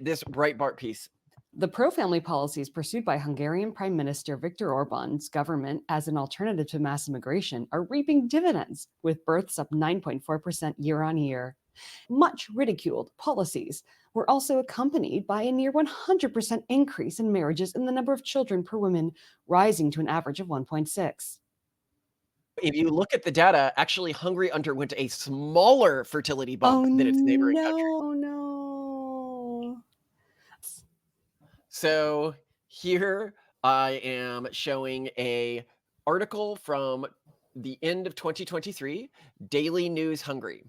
this Breitbart piece. The pro-family policies pursued by Hungarian Prime Minister Viktor Orban's government as an alternative to mass immigration are reaping dividends, with births up 9.4% year on year. Much ridiculed policies were also accompanied by a near 100% increase in marriages and the number of children per woman, rising to an average of 1.6. If you look at the data, actually Hungary underwent a smaller fertility bump than its neighboring country. Oh no. So here I am showing a article from the end of 2023, Daily News Hungary.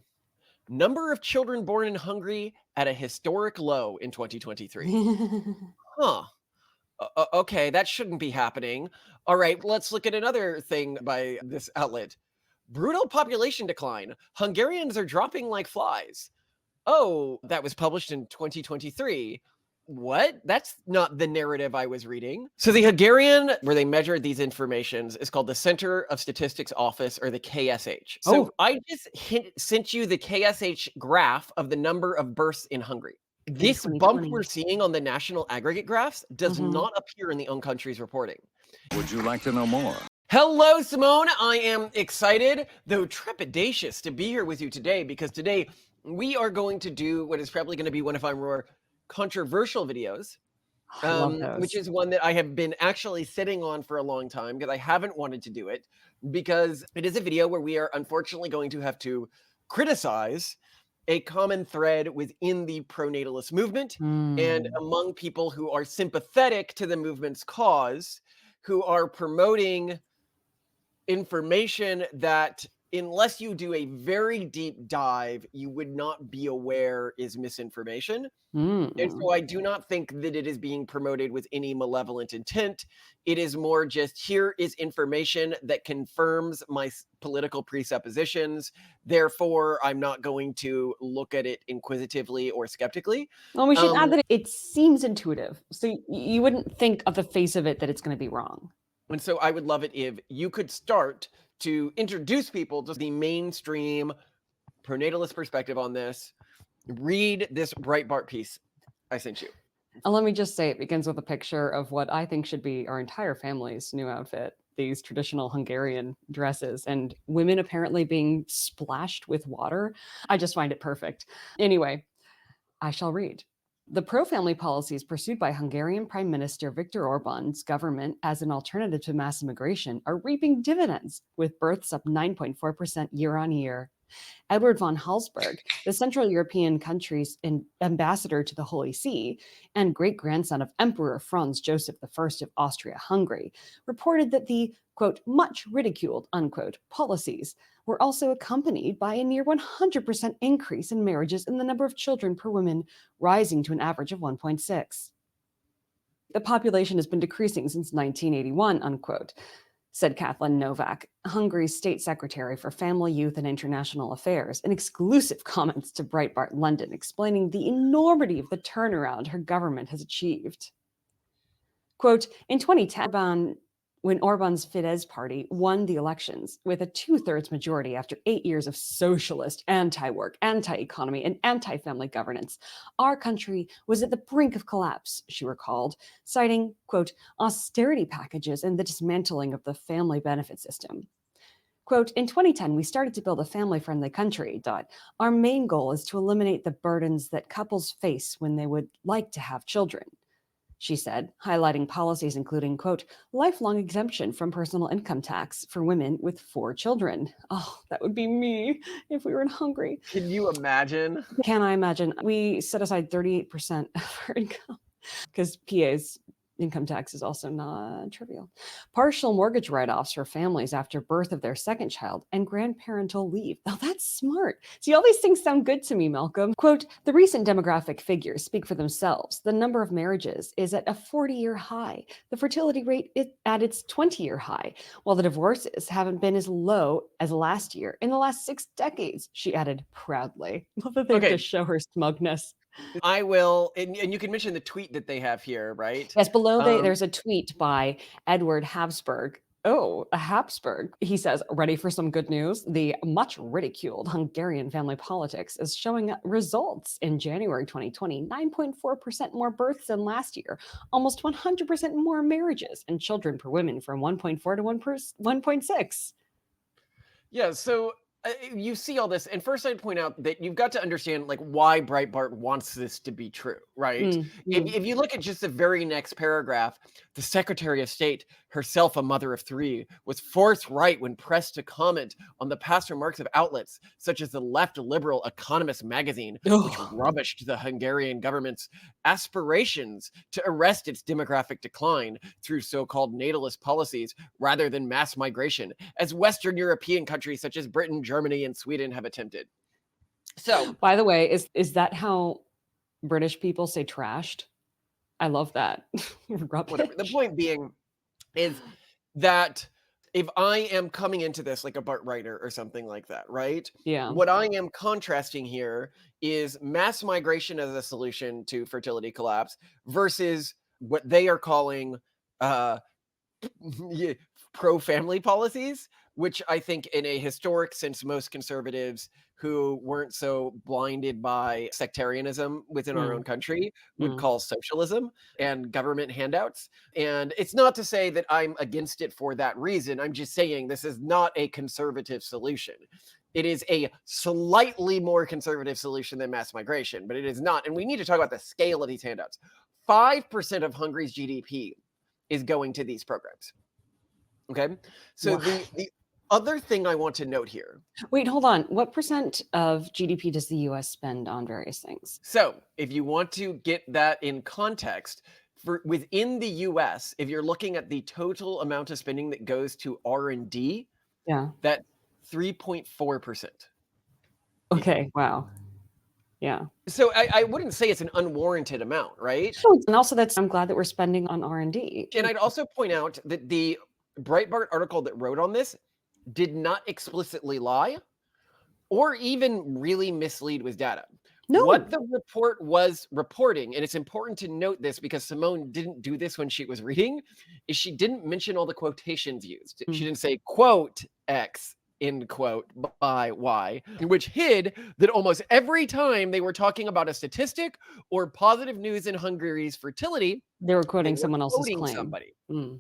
Number of children born in Hungary at a historic low in 2023. Huh. Okay, that shouldn't be happening. All right, let's look at another thing by this outlet. Brutal population decline. Hungarians are dropping like flies. Oh, that was published in 2023. What? That's not the narrative I was reading. So the Hungarian, where they measured these informations, is called the Center of Statistics Office, or the KSH. So I just sent you the KSH graph of the number of births in Hungary. This bump we're seeing on the national aggregate graphs does not appear in the own country's reporting. Would you like to know more? Hello, Simone. I am excited, though trepidatious, to be here with you today, because today we are going to do what is probably going to be one of our more controversial videos, which is one that I have been actually sitting on for a long time because I haven't wanted to do it, because it is a video where we are unfortunately going to have to criticize a common thread within the pro-natalist movement and among people who are sympathetic to the movement's cause, who are promoting information that, unless you do a very deep dive, you would not be aware is misinformation. And so I do not think that it is being promoted with any malevolent intent. It is more just, here is information that confirms my political presuppositions. Therefore, I'm not going to look at it inquisitively or skeptically. Well, we should add that it seems intuitive. So you wouldn't think of the face of it that it's going to be wrong. And so I would love it if you could start to introduce people to the mainstream pro-natalist perspective on this. Read this Breitbart piece I sent you. Let me just say, it begins with a picture of what I think should be our entire family's new outfit, these traditional Hungarian dresses, and women apparently being splashed with water. I just find it perfect. Anyway, I shall read. The pro-family policies pursued by Hungarian Prime Minister Viktor Orban's government as an alternative to mass immigration are reaping dividends, with births up 9.4% year on year. Edward von Halsberg, the Central European country's ambassador to the Holy See and great-grandson of Emperor Franz Joseph I of Austria-Hungary, reported that the, quote, much ridiculed, unquote, policies were also accompanied by a near 100% increase in marriages and the number of children per woman, rising to an average of 1.6. The population has been decreasing since 1981, unquote, said Kathleen Novak, Hungary's state secretary for Family, Youth and International Affairs, in exclusive comments to Breitbart London, explaining the enormity of the turnaround her government has achieved. Quote, in 2010, when Orban's Fidesz party won the elections with a 2/3 majority after 8 years of socialist, anti-work, anti-economy, and anti-family governance, our country was at the brink of collapse, she recalled, citing, quote, austerity packages and the dismantling of the family benefit system. Quote, in 2010, we started to build a family-friendly country. Our main goal is to eliminate the burdens that couples face when they would like to have children, she said, highlighting policies including, quote, lifelong exemption from personal income tax for women with 4 children. Oh, that would be me if we were in Hungary. Can you imagine? Can I imagine? We set aside 38% of our income because PA's income tax is also not trivial. Partial mortgage write-offs for families after birth of their second child and grandparental leave. Now that's smart. See, all these things sound good to me, Malcolm. Quote, the recent demographic figures speak for themselves. The number of marriages is at a 40-year high. The fertility rate is at its 20-year high, while the divorces haven't been as low as last year in the last 6 decades, she added proudly. Love that they have to show her smugness. I will, and you can mention the tweet that they have here, right? Yes, below there's a tweet by Edward Habsburg Oh, a Habsburg. He says, ready for some good news? The much ridiculed Hungarian family politics is showing results. In January 2020, 9.4% more births than last year, almost 100% more marriages, and children per woman from 1.4 to 1.6. Yeah, so you see all this, and first I'd point out that you've got to understand like why Breitbart wants this to be true, right? If you look at just the very next paragraph, the Secretary of State, herself a mother of three, was forthright when pressed to comment on the past remarks of outlets such as the left liberal Economist magazine, which Ugh. rubbished the Hungarian government's aspirations to arrest its demographic decline through so-called natalist policies rather than mass migration, as Western European countries such as Britain, Germany, and Sweden have attempted. So, By the way, is that how British people say trashed? I love that. whatever. The Rubbish. point being is that if I am coming into this like a Bart writer or something like that, right? Yeah. What I am contrasting here is mass migration as a solution to fertility collapse versus what they are calling uh, yeah, pro-family policies, which I think in a historic sense, most conservatives who weren't so blinded by sectarianism within our own Mm, country would mm. call socialism and government handouts. And it's not to say that I'm against it for that reason. I'm just saying this is not a conservative solution. It is a slightly more conservative solution than mass migration, but it is not. And we need to talk about the scale of these handouts. 5% of Hungary's GDP is going to these programs. Okay. So Wow. the other thing I want to note here. Wait, hold on. What percent of GDP does the US spend on various things? So if you want to get that in context, for within the US, if you're looking at the total amount of spending that goes to R&D, Yeah. that 3.4%. Okay. Wow. Yeah. So I wouldn't say it's an unwarranted amount, right? And also I'm glad that we're spending on R&D. And I'd also point out that the Breitbart article that wrote on this did not explicitly lie or even really mislead with data. No. What the report was reporting, and it's important to note this because Simone didn't do this when she was reading, is she didn't mention all the quotations used. She didn't say quote X, end quote, by Y, which hid that almost every time they were talking about a statistic or positive news in Hungary's fertility, They were they quoting were someone else's quoting claim. somebody. Mm.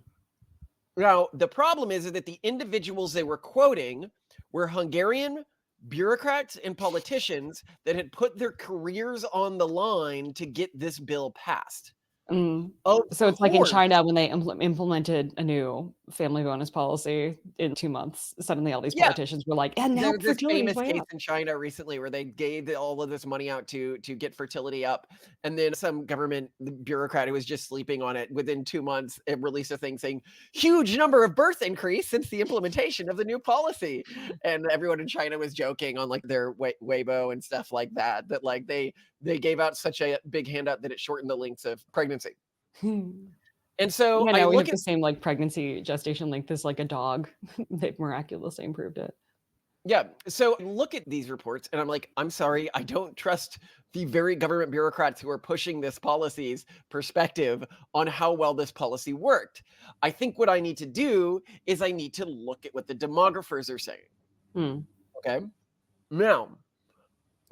Now, the problem is that the individuals they were quoting were Hungarian bureaucrats and politicians that had put their careers on the line to get this bill passed. Mm. Of So it's like in course, China when they implemented a new family bonus policy in 2 months. Suddenly all these yeah. politicians were like, and now There's this fertility is famous way case up. in China recently where they gave all of this money out to get fertility up, and then some government bureaucrat who was just sleeping on it within 2 months released a thing saying huge number of birth increase since the implementation of the new policy, and everyone in China was joking on like their Weibo and stuff like that like they gave out such a big handout that it shortened the lengths of pregnancy. And so Yeah, I now we look have at the same like pregnancy gestation length as like a dog. They've miraculously improved it. Yeah. So I look at these reports and I'm like, I'm sorry, I don't trust the very government bureaucrats who are pushing this policy's perspective on how well this policy worked. I think what I need to do is I need to look at what the demographers are saying. Hmm. Okay. Now,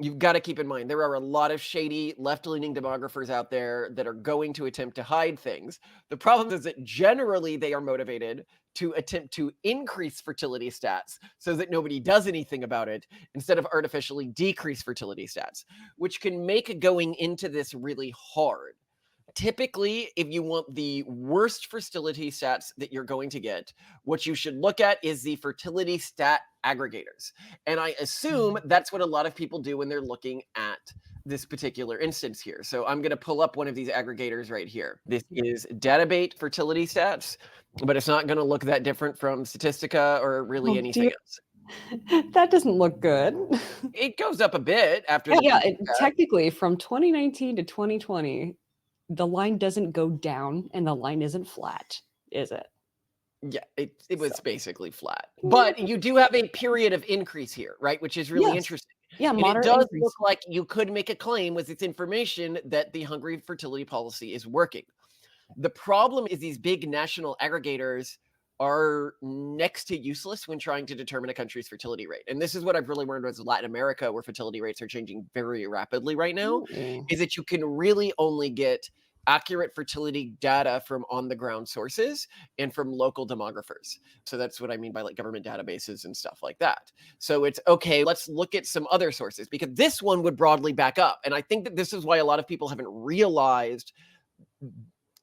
you've got to keep in mind there are a lot of shady left-leaning demographers out there that are going to attempt to hide things. The problem is that generally they are motivated to attempt to increase fertility stats so that nobody does anything about it instead of artificially decrease fertility stats, which can make going into this really hard. Typically, if you want the worst fertility stats that you're going to get, what you should look at is the fertility stat aggregators. And I assume that's what a lot of people do when they're looking at this particular instance here. So I'm going to pull up one of these aggregators right here. This is Databate fertility stats, but it's not going to look that different from Statistica or really Oh, anything dear. else. That doesn't look good. It goes up a bit after the Yeah, peak of that. technically from 2019 to 2020, the line doesn't go down and the line isn't flat, is it? Yeah, it was So, basically flat. But you do have a period of increase here, right? Which is really yes. interesting. Yeah, And it moderate does increase. look like you could make a claim with its information that the Hungary fertility policy is working. The problem is these big national aggregators are next to useless when trying to determine a country's fertility rate. And this is what I've really learned with Latin America, where fertility rates are changing very rapidly right now, Ooh. is that you can really only get accurate fertility data from on the ground sources and from local demographers. So that's what I mean by like government databases and stuff like that. So it's okay, let's look at some other sources because this one would broadly back up. And I think that this is why a lot of people haven't realized,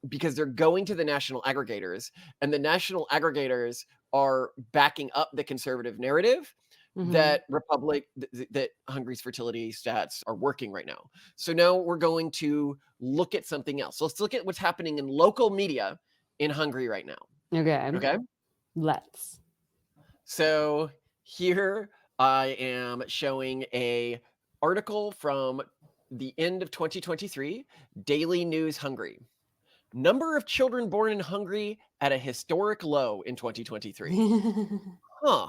because they're going to the national aggregators and the national aggregators are backing up the conservative narrative that that Hungary's fertility stats are working right now. So now we're going to look at something else. Let's look at what's happening in local media in Hungary right now. Okay. Okay. Let's. So here I am showing a article from the end of 2023, Daily News Hungary. Number of children born in Hungary at a historic low in 2023. Huh.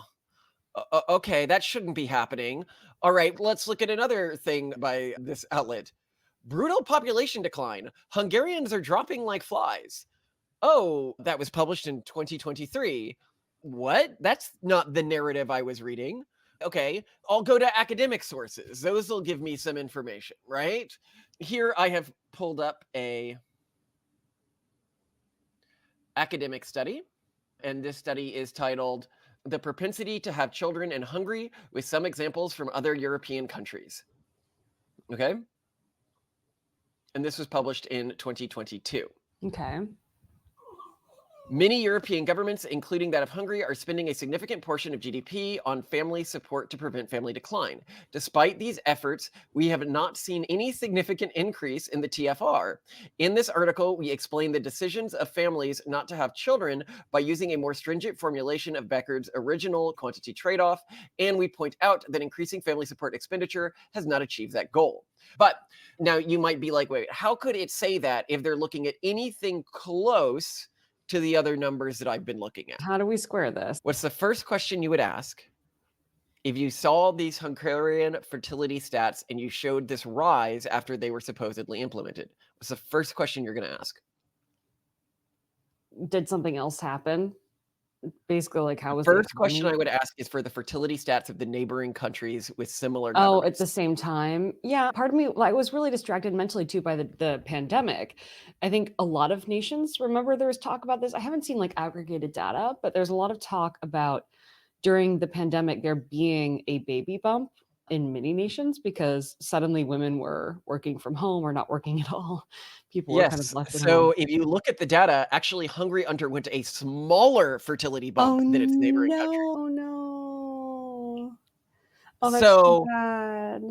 Okay, that shouldn't be happening. All right, let's look at another thing by this outlet. Brutal population decline. Hungarians are dropping like flies. Oh, that was published in 2023. What? That's not the narrative I was reading. Okay, I'll go to academic sources. Those will give me some information, right? Here I have pulled up a academic study, and this study is titled "The Propensity to Have Children in Hungary with Some Examples from Other European Countries." Okay? And this was published in 2022. Okay. Many European governments, including that of Hungary, are spending a significant portion of GDP on family support to prevent family decline. Despite these efforts, we have not seen any significant increase in the TFR. In this article, we explain the decisions of families not to have children by using a more stringent formulation of Becker's original quantity trade-off, and we point out that increasing family support expenditure has not achieved that goal. But now you might be like, wait, how could it say that if they're looking at anything close to the other numbers that I've been looking at? How do we square this? What's the first question you would ask if you saw these Hungarian fertility stats and you showed this rise after they were supposedly implemented? What's the first question you're going to ask? Did something else happen? Basically, like how was First question I would ask is for the fertility stats of the neighboring countries with similar governments. at the same time? Yeah, part of me, I was really distracted mentally too by the pandemic. I think a lot of nations, remember there was talk about this. I haven't seen like aggregated data, but there's a lot of talk about during the pandemic there being a baby bump in many nations because suddenly women were working from home or not working at all. People were kind of Yes. left at So home. if you look at the data, actually Hungary underwent a smaller fertility bump than its neighboring countries. Oh no. Oh, that's so So, bad.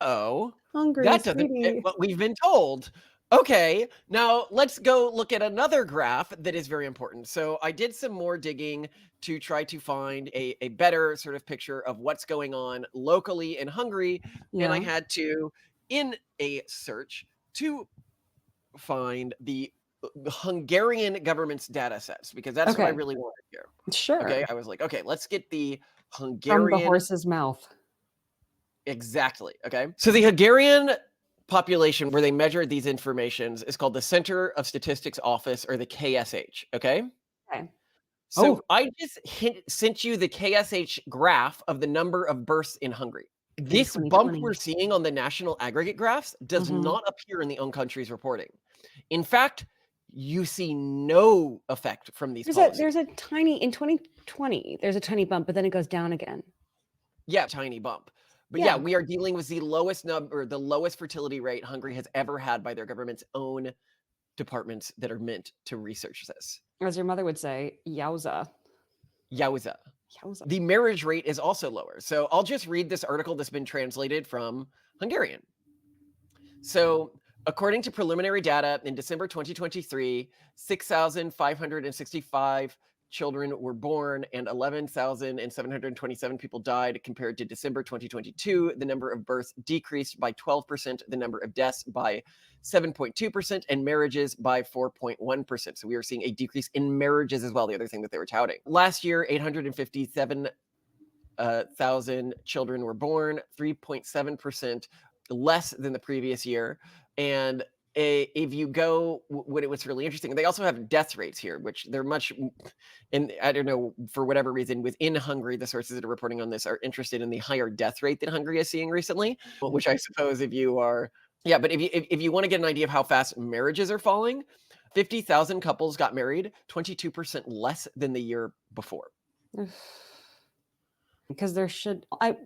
oh, Hungry, that doesn't fit sweetie. what we've been told. Okay, now let's go look at another graph that is very important. So I did some more digging to try to find a better sort of picture of what's going on locally in Hungary. And I Yeah. had to, in a search, to find the Hungarian government's data sets, because that's what I Okay. really wanted here. Sure. Okay, I was like, okay, let's get the From the Hungarian. horse's mouth. Exactly. Okay. So the Hungarian population where they measured these informations is called the Center of Statistics Office, or the KSH. Okay. Okay. So I just sent you the KSH graph of the number of births in Hungary. In This bump 2020. we're seeing on the national aggregate graphs does Mhm. not appear in the own country's reporting. In fact, you see no effect from these policies. There's a tiny in 2020, there's a tiny bump, but then it goes down again. Yeah, tiny bump. But yeah, we are dealing with the lowest number, the lowest fertility rate Hungary has ever had by their government's own departments that are meant to research this. As your mother would say, yowza. Yowza. Yowza. The marriage rate is also lower. So I'll just read this article that's been translated from Hungarian. So according to preliminary data in December 2023, 6,565 children were born and 11,727 people died. Compared to December 2022, the number of births decreased by 12%, the number of deaths by 7.2%, and marriages by 4.1%. So we are seeing a decrease in marriages as well, the other thing that they were touting. Last year, 857,000 children were born, 3.7% less than the previous year. And if you go, what it was really interesting, they also have death rates here, which they're much, and I don't know, for whatever reason, within Hungary, the sources that are reporting on this are interested in the higher death rate that Hungary is seeing recently, which I suppose if you are, yeah, but if you want to get an idea of how fast marriages are falling, 50,000 couples got married, 22% less than the year before. Because I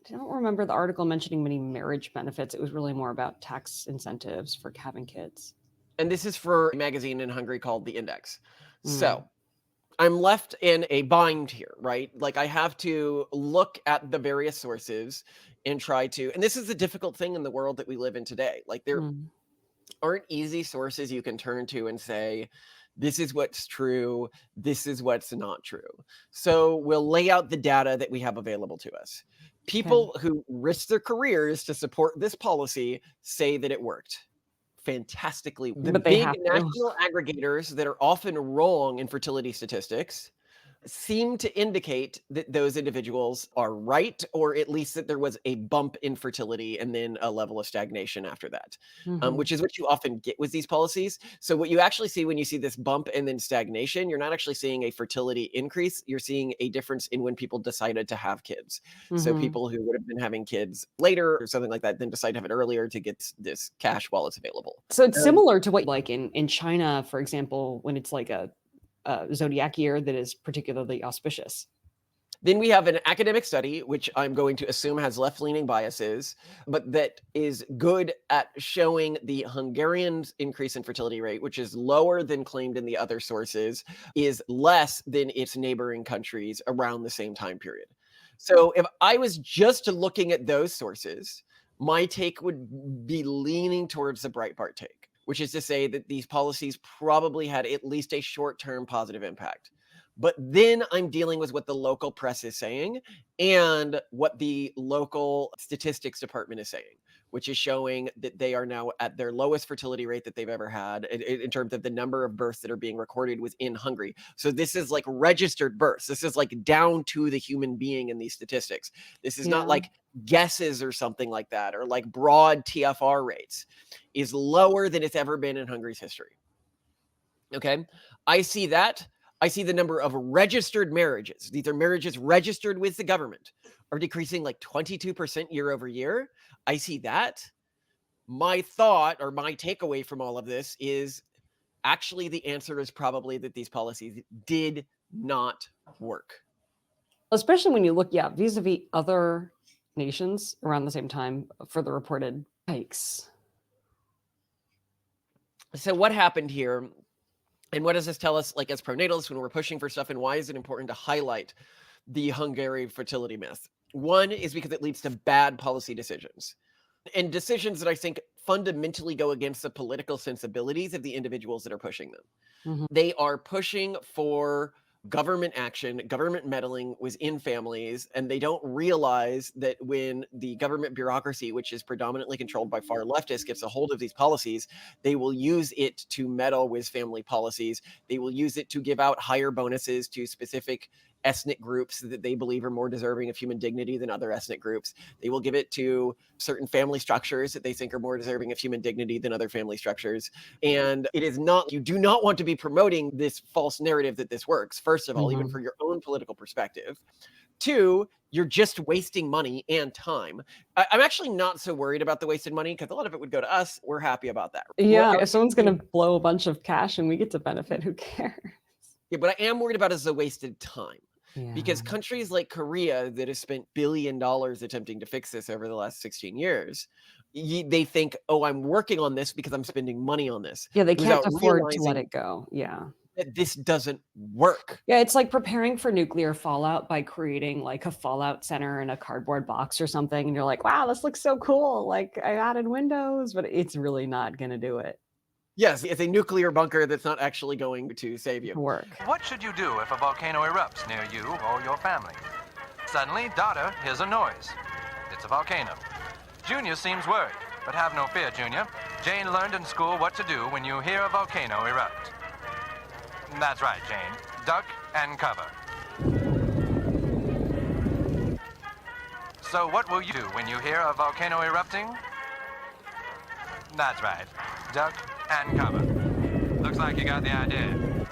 don't remember the article mentioning many marriage benefits. It was really more about tax incentives for having kids. And this is for a magazine in Hungary called The Index. So I'm left in a bind here, right? Like I have to look at the various sources and try to, and this is a difficult thing in the world that we live in today. Like there aren't easy sources you can turn to and say, this is what's true, this is what's not true. So we'll lay out the data that we have available to us. People who risk their careers to support this policy say that it worked fantastically. The But they big have to. national aggregators that are often wrong in fertility statistics seem to indicate that those individuals are right, or at least that there was a bump in fertility and then a level of stagnation after that, which is what you often get with these policies. So what you actually see when you see this bump and then stagnation, you're not actually seeing a fertility increase. You're seeing a difference in when people decided to have kids. So people who would have been having kids later or something like that, then decide to have it earlier to get this cash while it's available. So it's similar to what, like in China, for example, when it's like a zodiac year that is particularly auspicious. Then we have an academic study, which I'm going to assume has left-leaning biases, but that is good at showing the Hungarian increase in fertility rate, which is lower than claimed in the other sources, is less than its neighboring countries around the same time period. So if I was just looking at those sources, my take would be leaning towards the Breitbart take, which is to say that these policies probably had at least a short-term positive impact. But then I'm dealing with what the local press is saying and what the local statistics department is saying, which is showing that they are now at their lowest fertility rate that they've ever had in terms of the number of births that are being recorded within Hungary. So this is like registered births. This is like down to the human being in these statistics. This is not like guesses or something like that, or like broad TFR rates. Is lower than it's ever been in Hungary's history. Okay, I see that. I see the number of registered marriages. These are marriages registered with the government are decreasing like 22% year over year. I see that. My thought or my takeaway from all of this is actually the answer is probably that these policies did not work. Especially when you look, vis-a-vis other nations around the same time for the reported hikes. So what happened here? And what does this tell us, like as pronatalists, when we're pushing for stuff, and why is it important to highlight the Hungary fertility myth? One is because it leads to bad policy decisions, and decisions that I think fundamentally go against the political sensibilities of the individuals that are pushing them. They are pushing for government action, government meddling within families, and they don't realize that when the government bureaucracy, which is predominantly controlled by far leftists, gets a hold of these policies, they will use it to meddle with family policies. They will use it to give out higher bonuses to specific ethnic groups that they believe are more deserving of human dignity than other ethnic groups. They will give it to certain family structures that they think are more deserving of human dignity than other family structures. And it is not, you do not want to be promoting this false narrative that this works, first of all, even for your own political perspective. Two, you're just wasting money and time. I'm actually not so worried about the wasted money because a lot of it would go to us. We're happy about that. Yeah, if someone's going to blow a bunch of cash and we get to benefit, who cares? Yeah, but I am worried about is the wasted time. Because countries like Korea that have spent $1 billion attempting to fix this over the last 16 years, they think, oh, I'm working on this because I'm spending money on this. Yeah, they can't afford to let it go. Yeah. That this doesn't work. Yeah, it's like preparing for nuclear fallout by creating like a fallout center in a cardboard box or something. And you're like, wow, this looks so cool. Like I added windows, but it's really not going to do it. Yes, it's a nuclear bunker that's not actually going to save you. Work. What should you do if a volcano erupts near you or your family? Suddenly, daughter hears a noise. It's a volcano. Junior seems worried, but have no fear, Junior. Jane learned in school what to do when you hear a volcano erupt. That's right, Jane. Duck and cover. So what will you do when you hear a volcano erupting? That's right. duck, and cover. Looks like you got the idea.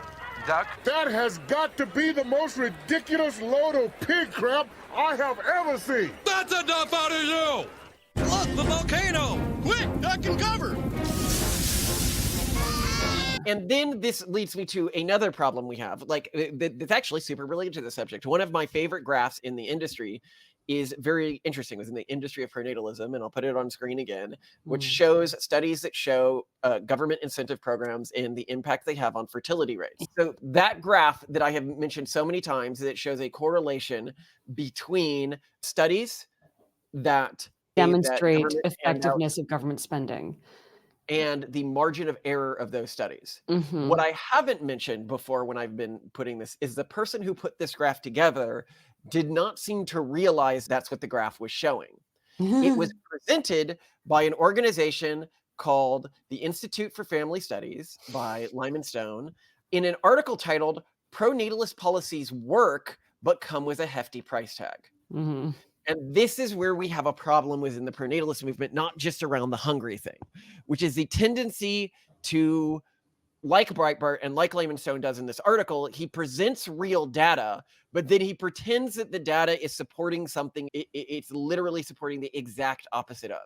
Duck. That has got to be the most ridiculous load of pig crap I have ever seen. That's enough out of you! Look, the volcano! Quick, duck and cover! And then this leads me to another problem we have, like that's actually super related to the subject. One of my favorite graphs in the industry is very interesting. It was in the industry of pronatalism, and I'll put it on screen again, which shows studies that show government incentive programs and the impact they have on fertility rates. So that graph that I have mentioned so many times, that shows a correlation between studies that demonstrate effectiveness of government spending and the margin of error of those studies. What I haven't mentioned before when I've been putting this is the person who put this graph together did not seem to realize that's what the graph was showing. It was presented by an organization called the Institute for Family Studies by Lyman Stone in an article titled "Pro-Natalist Policies Work, but Come with a Hefty Price Tag." And this is where we have a problem within the pro-natalist movement, not just around the Hungary thing, which is the tendency to, like Breitbart and like Lyman Stone does in this article, he presents real data, but then he pretends that the data is supporting something. It's literally supporting the exact opposite of.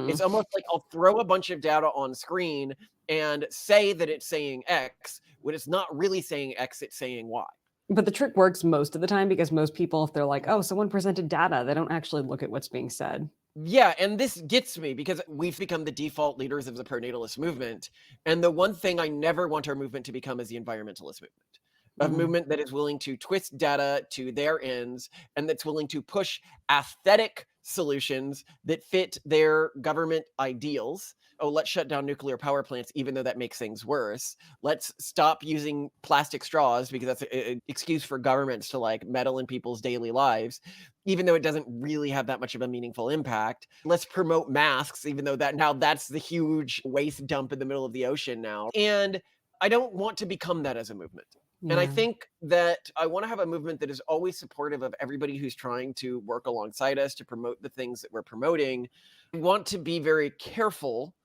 It's almost like I'll throw a bunch of data on screen and say that it's saying X, when it's not really saying X, it's saying Y. But the trick works most of the time, because most people, if they're like, oh, someone presented data, they don't actually look at what's being said. Yeah, and this gets me because we've become the default leaders of the pro-natalist movement. And the one thing I never want our movement to become is the environmentalist movement. A movement that is willing to twist data to their ends and that's willing to push aesthetic solutions that fit their government ideals. Oh, let's shut down nuclear power plants, even though that makes things worse. Let's stop using plastic straws because that's an excuse for governments to like meddle in people's daily lives, even though it doesn't really have that much of a meaningful impact. Let's promote masks, even though that's the huge waste dump in the middle of the ocean now. And I don't want to become that as a movement. And I think that I want to have a movement that is always supportive of everybody who's trying to work alongside us to promote the things that we're promoting. We want to be very careful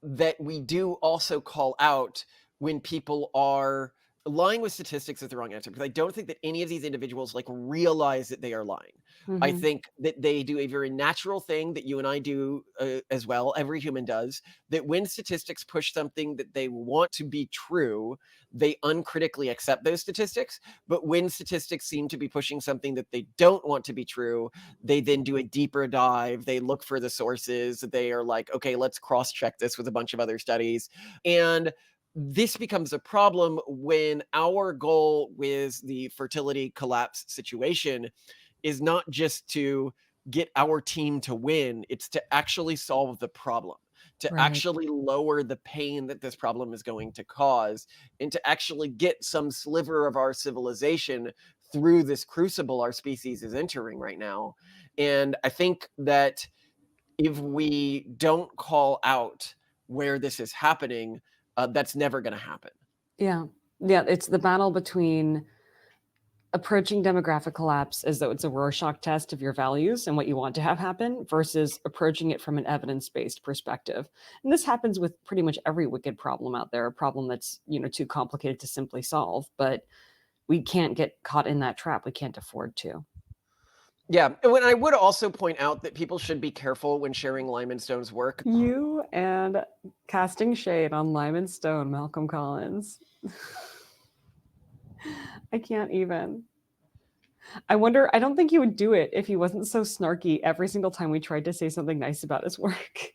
that we do also call out when people are lying with statistics is the wrong answer, because I don't think that any of these individuals like realize that they are lying. I think that they do a very natural thing that you and I do as well. Every human does, that when statistics push something that they want to be true, they uncritically accept those statistics. But when statistics seem to be pushing something that they don't want to be true, they then do a deeper dive. They look for the sources. They are like, okay, let's cross-check this with a bunch of other studies. And this becomes a problem when our goal with the fertility collapse situation is not just to get our team to win, it's to actually solve the problem, to actually lower the pain that this problem is going to cause, and to actually get some sliver of our civilization through this crucible our species is entering right now. And I think that if we don't call out where this is happening, that's never going to happen. Yeah. It's the battle between approaching demographic collapse as though it's a Rorschach test of your values and what you want to have happen, versus approaching it from an evidence-based perspective. And this happens with pretty much every wicked problem out there, a problem that's, too complicated to simply solve, but we can't get caught in that trap. We can't afford to. Yeah, and I would also point out that people should be careful when sharing Lyman Stone's work. You and casting shade on Lyman Stone, Malcolm Collins. I can't even. I don't think he would do it if he wasn't so snarky every single time we tried to say something nice about his work.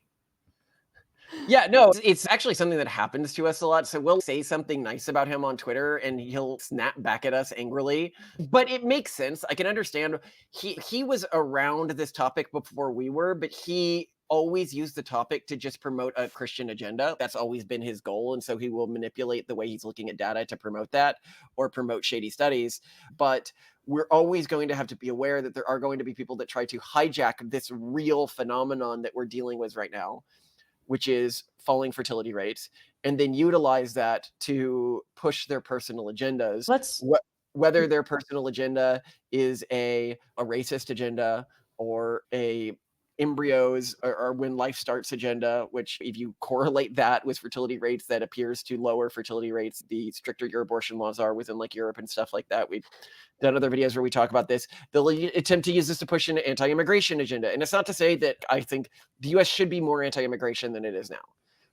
Yeah, no, it's actually something that happens to us a lot. So we'll say something nice about him on Twitter and he'll snap back at us angrily. But it makes sense. I can understand. He was around this topic before we were, but he always used the topic to just promote a Christian agenda. That's always been his goal. And so he will manipulate the way he's looking at data to promote that or promote shady studies. But we're always going to have to be aware that there are going to be people that try to hijack this real phenomenon that we're dealing with right now, which is falling fertility rates, and then utilize that to push their personal agendas. Whether their personal agenda is a racist agenda or a embryos are when life starts agenda, which if you correlate that with fertility rates, that appears to lower fertility rates the stricter your abortion laws are within like Europe and stuff like that. We've done other videos where we talk about this. They'll attempt to use this to push an anti-immigration agenda. And it's not to say that I think the US should be more anti-immigration than it is now,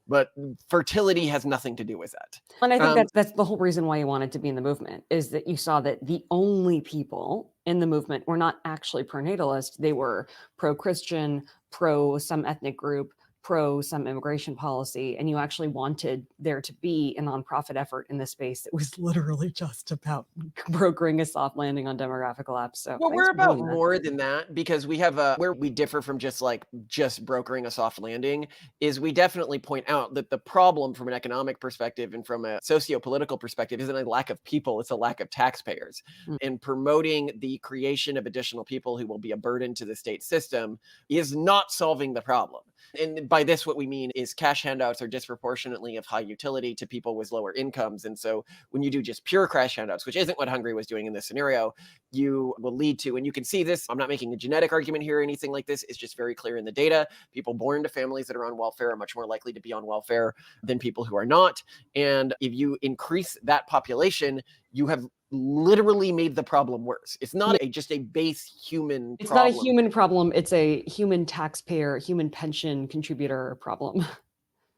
but fertility has nothing to do with that. And I think that's the whole reason why you wanted to be in the movement, is that you saw that the only people in the movement were not actually pro-natalist. They were pro-Christian, pro some ethnic group, pro some immigration policy, and you actually wanted there to be a nonprofit effort in this space that was literally just about brokering a soft landing on demographic collapse. So Well, thanks we're for about doing that. more than that, because we have where we differ from just brokering a soft landing is we definitely point out that the problem from an economic perspective and from a socio-political perspective isn't a lack of people, it's a lack of taxpayers. Mm. And promoting the creation of additional people who will be a burden to the state system is not solving the problem. And by this, what we mean is cash handouts are disproportionately of high utility to people with lower incomes. And so when you do just pure cash handouts, which isn't what Hungary was doing in this scenario, you will lead to, and you can see this, I'm not making a genetic argument here or anything like this, it's just very clear in the data. People born to families that are on welfare are much more likely to be on welfare than people who are not. And if you increase that population, you have literally made the problem worse. It's not just a base human It's problem. not a human problem. It's a human taxpayer, human pension contributor problem.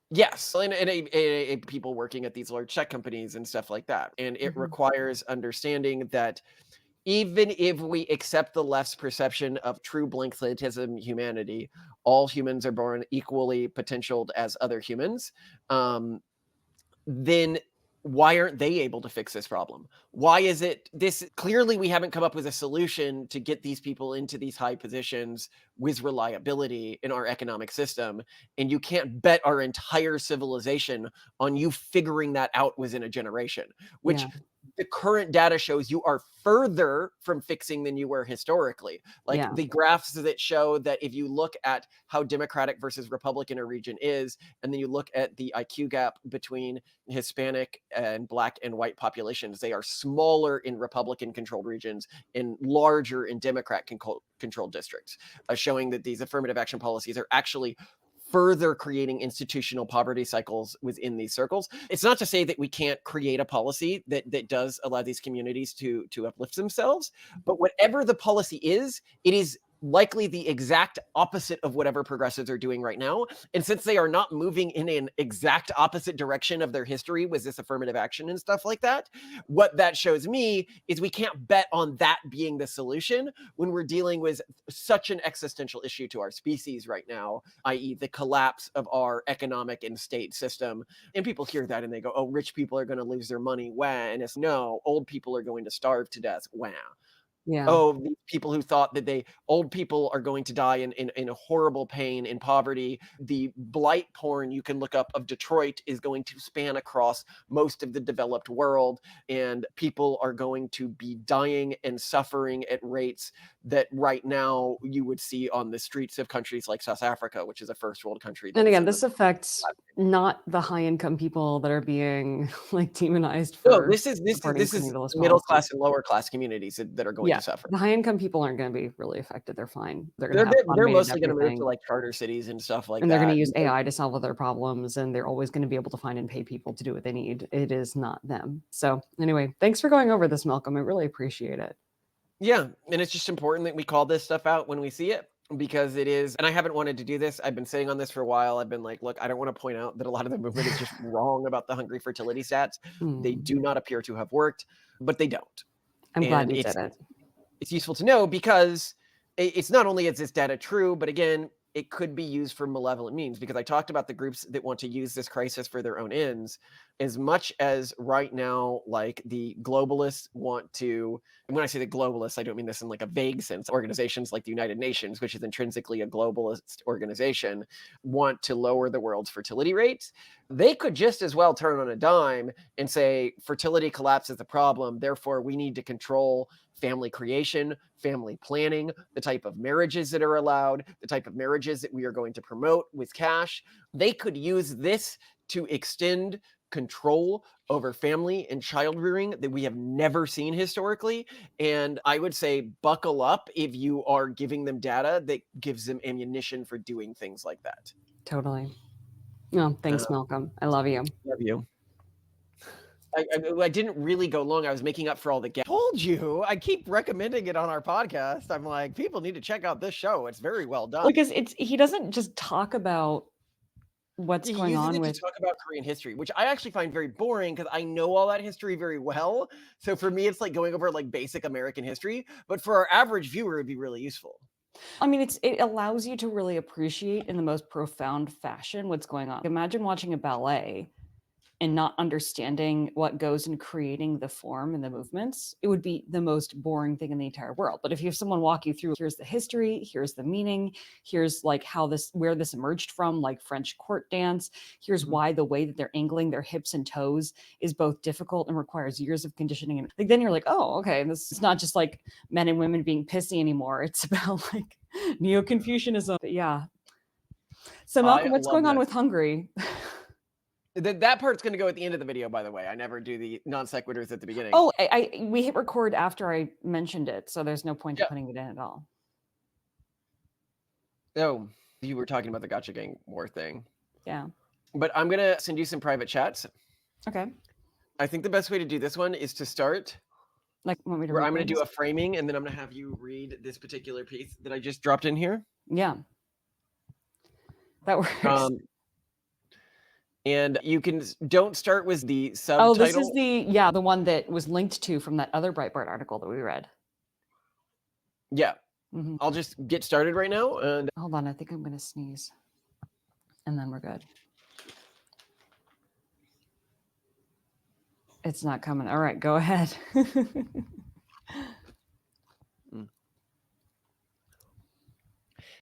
Yes, and a people working at these large tech companies and stuff like that. And it requires understanding that even if we accept the left's perception of true blank slatism humanity, all humans are born equally potentialed as other humans, then why aren't they able to fix this problem? Why is it this? Clearly, we haven't come up with a solution to get these people into these high positions with reliability in our economic system. And you can't bet our entire civilization on you figuring that out within a generation, which the current data shows you are further from fixing than you were historically. Like the graphs that show that if you look at how Democratic versus Republican a region is, and then you look at the IQ gap between Hispanic and Black and white populations, they are smaller in Republican controlled regions and larger in Democrat controlled districts, showing that these affirmative action policies are actually further creating institutional poverty cycles within these circles. It's not to say that we can't create a policy that does allow these communities to uplift themselves, but whatever the policy is, it is likely the exact opposite of whatever progressives are doing right now. And since they are not moving in an exact opposite direction of their history with this affirmative action and stuff like that, what that shows me is we can't bet on that being the solution when we're dealing with such an existential issue to our species right now, i.e. the collapse of our economic and state system. And people hear that and they go, oh, rich people are going to lose their money. Wah. And it's no, old people are going to starve to death. Wah. Oh, these people who thought that old people are going to die in a horrible pain, in poverty. The blight porn you can look up of Detroit is going to span across most of the developed world, and people are going to be dying and suffering at rates that right now you would see on the streets of countries like South Africa, which is a first world country. And again, this affects not the high income people that are being like demonized for. No, this is middle class and lower class communities that are going to suffer. The high income people aren't going to be really affected. They're fine. They're mostly going to move to like charter cities and stuff like that. And they're going to use AI to solve all their problems, and they're always going to be able to find and pay people to do what they need. It is not them. So anyway, thanks for going over this, Malcolm. I really appreciate it. Yeah, and it's just important that we call this stuff out when we see it, because it is, and I haven't wanted to do this. I've been sitting on this for a while. I've been like, look, I don't want to point out that a lot of the movement is just wrong about the Hungary fertility stats. They do not appear to have worked, but they don't. I'm glad you did it. It's useful to know because it's not only is this data true, but again, it could be used for malevolent means, because I talked about the groups that want to use this crisis for their own ends. As much as right now, like the globalists want to, and when I say the globalists, I don't mean this in like a vague sense, organizations like the United Nations, which is intrinsically a globalist organization, want to lower the world's fertility rates. They could just as well turn on a dime and say fertility collapse is the problem, therefore we need to control family creation, family planning, the type of marriages that are allowed, the type of marriages that we are going to promote with cash. They could use this to extend control over family and child rearing that we have never seen historically. And I would say buckle up if you are giving them data that gives them ammunition for doing things like that. Totally. No, thanks, Malcolm. I love you. Love you. I didn't really go long. I was making up for all the gaps. Told you. I keep recommending it on our podcast. I'm like, people need to check out this show. It's very well done. Because he doesn't just talk about what's He going uses on it with to talk about Korean history, which I actually find very boring because I know all that history very well. So for me, it's like going over like basic American history. But for our average viewer, it'd be really useful. I mean, it allows you to really appreciate in the most profound fashion what's going on. Imagine watching a ballet and not understanding what goes in creating the form and the movements. It would be the most boring thing in the entire world. But if you have someone walk you through, here's the history, here's the meaning, here's like where this emerged from, like French court dance, here's why the way that they're angling their hips and toes is both difficult and requires years of conditioning. And like, then you're like, oh, okay, this is not just like men and women being pissy anymore. It's about like Neo-Confucianism. But yeah. So Malcolm, what's going on with Hungary? That part's going to go at the end of the video, by the way. I never do the non sequiturs at the beginning. Oh, we hit record after I mentioned it, so there's no point in putting it in at all. Oh, you were talking about the Gotcha Gang war thing. Yeah. But I'm going to send you some private chats. Okay. I think the best way to do this one is to start. Like, want me to where I'm going to do a framing, and then I'm going to have you read this particular piece that I just dropped in here. Yeah. That works. And you don't start with the subtitle. Oh, this is the one that was linked to from that other Breitbart article that we read. Yeah. I'll just get started right now. And hold on, I think I'm going to sneeze. And then we're good. It's not coming. All right, go ahead.